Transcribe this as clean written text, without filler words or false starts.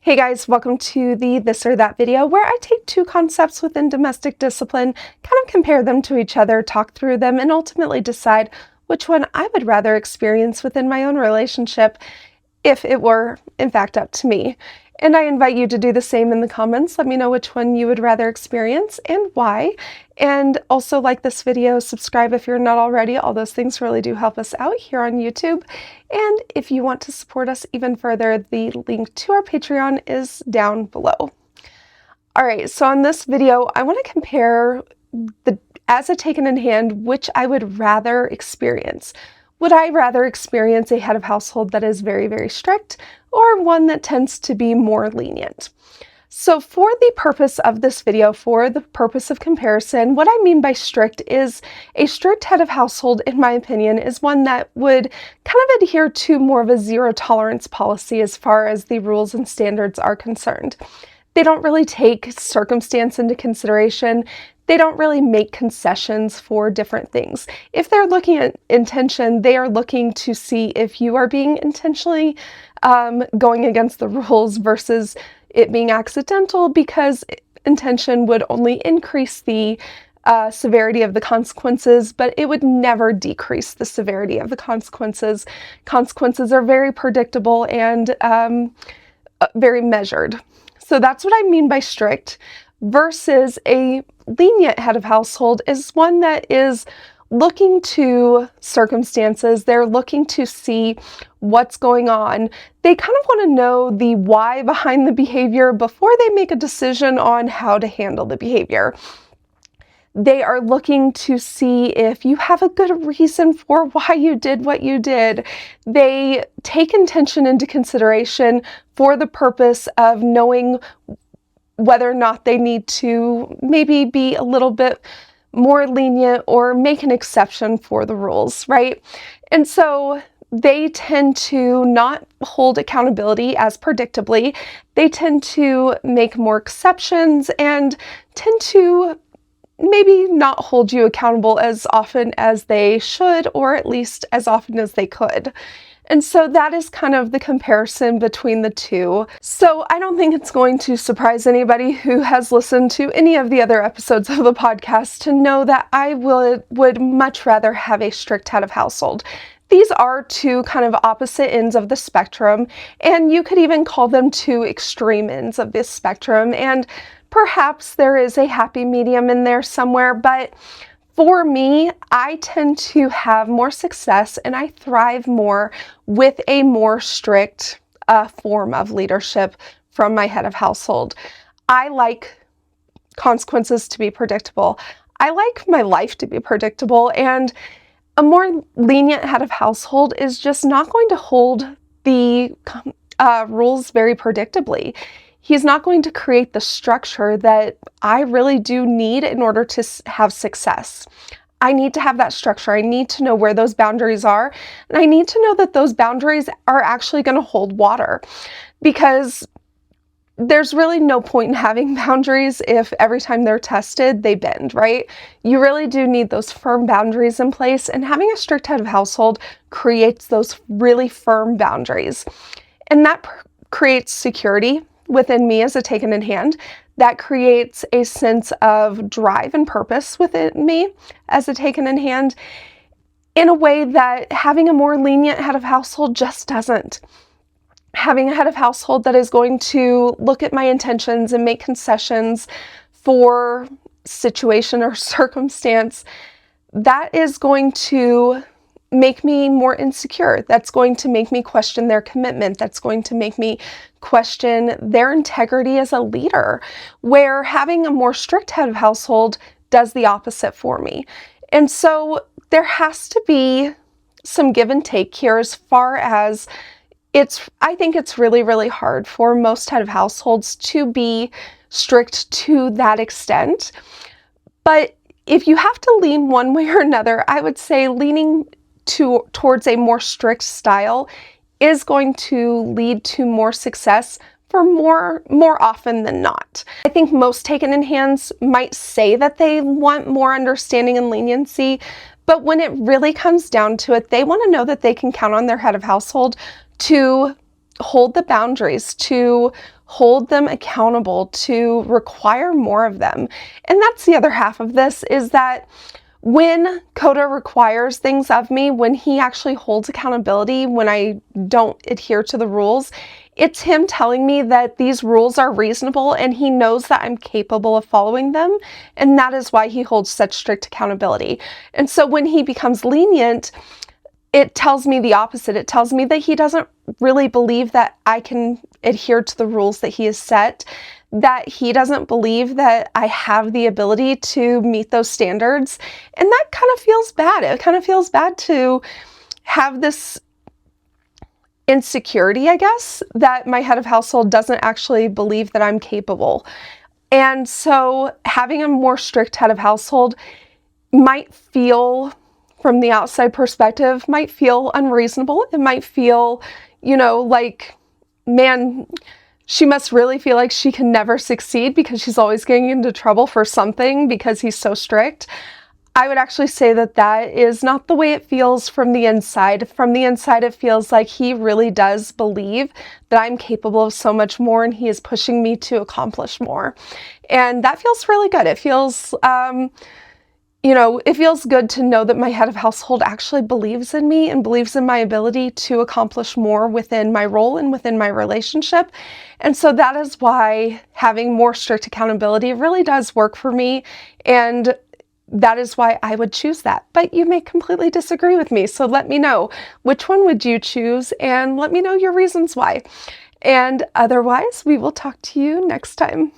Hey guys, welcome to the This or That video where I take two concepts within domestic discipline, kind of compare them to each other, talk through them, and ultimately decide which one I would rather experience within my own relationship if it were, in fact, up to me. And I invite you to do the same in the comments. Let me know which one you would rather experience and why. And also like this video, subscribe if you're not already. All those things really do help us out here on YouTube. And if you want to support us even further, the link to our Patreon is down below. All right, so on this video, I want to compare as a taken in hand, which I would rather experience. Would I rather experience a head of household that is very, very strict or one that tends to be more lenient? So for the purpose of this video, for the purpose of comparison, what I mean by strict is a strict head of household, in my opinion, is one that would kind of adhere to more of a zero tolerance policy as far as the rules and standards are concerned. They don't really take circumstance into consideration. They don't really make concessions for different things. If they're looking at intention, they are looking to see if you are being intentionally going against the rules versus it being accidental, because intention would only increase the severity of the consequences, but it would never decrease the severity of the consequences. Consequences are very predictable and very measured. So that's what I mean by strict, versus a lenient head of household is one that is looking to circumstances. They're looking to see what's going on. They kind of want to know the why behind the behavior before they make a decision on how to handle the behavior. They are looking to see if you have a good reason for why you did what you did. They take intention into consideration for the purpose of knowing whether or not they need to maybe be a little bit more lenient or make an exception for the rules, right? And so they tend to not hold accountability as predictably. They tend to make more exceptions and tend to maybe not hold you accountable as often as they should, or at least as often as they could. And so that is kind of the comparison between the two. So I don't think it's going to surprise anybody who has listened to any of the other episodes of the podcast to know that I would much rather have a strict head of household. These are two kind of opposite ends of the spectrum, and you could even call them two extreme ends of this spectrum, and perhaps there is a happy medium in there somewhere, but for me, I tend to have more success and I thrive more with a more strict form of leadership from my head of household. I like consequences to be predictable. I like my life to be predictable, and a more lenient head of household is just not going to hold the rules very predictably. He's not going to create the structure that I really do need in order to have success. I need to have that structure. I need to know where those boundaries are, and I need to know that those boundaries are actually going to hold water, because there's really no point in having boundaries if every time they're tested, they bend, right? You really do need those firm boundaries in place, and having a strict head of household creates those really firm boundaries. And that creates security within me as a taken in hand. That creates a sense of drive and purpose within me as a taken in hand in a way that having a more lenient head of household just doesn't. Having a head of household that is going to look at my intentions and make concessions for situation or circumstance, that is going to make me more insecure. That's going to make me question their commitment. That's going to make me question their integrity as a leader, where having a more strict head of household does the opposite for me. And so there has to be some give and take here, as far as I think it's really, really hard for most head of households to be strict to that extent. But if you have to lean one way or another, I would say leaning towards a more strict style is going to lead to more success for more often than not. I think most taken in hands might say that they want more understanding and leniency, but when it really comes down to it, they want to know that they can count on their head of household to hold the boundaries, to hold them accountable, to require more of them. And that's the other half of this, is that when Coda requires things of me, when he actually holds accountability, when I don't adhere to the rules, it's him telling me that these rules are reasonable and he knows that I'm capable of following them. And that is why he holds such strict accountability. And so when he becomes lenient, it tells me the opposite. It tells me that he doesn't really believe that I can adhere to the rules that he has set, that he doesn't believe that I have the ability to meet those standards. And that kind of feels bad. It kind of feels bad to have this insecurity, I guess, that my head of household doesn't actually believe that I'm capable. And so having a more strict head of household might feel, from the outside perspective, might feel unreasonable. It might feel, like, man, she must really feel like she can never succeed because she's always getting into trouble for something because he's so strict. I would actually say that that is not the way it feels from the inside. From the inside, it feels like he really does believe that I'm capable of so much more and he is pushing me to accomplish more. And that feels really good. It feels, it feels good to know that my head of household actually believes in me and believes in my ability to accomplish more within my role and within my relationship. And so that is why having more strict accountability really does work for me. And that is why I would choose that. But you may completely disagree with me. So let me know, which one would you choose, and let me know your reasons why. And otherwise, we will talk to you next time.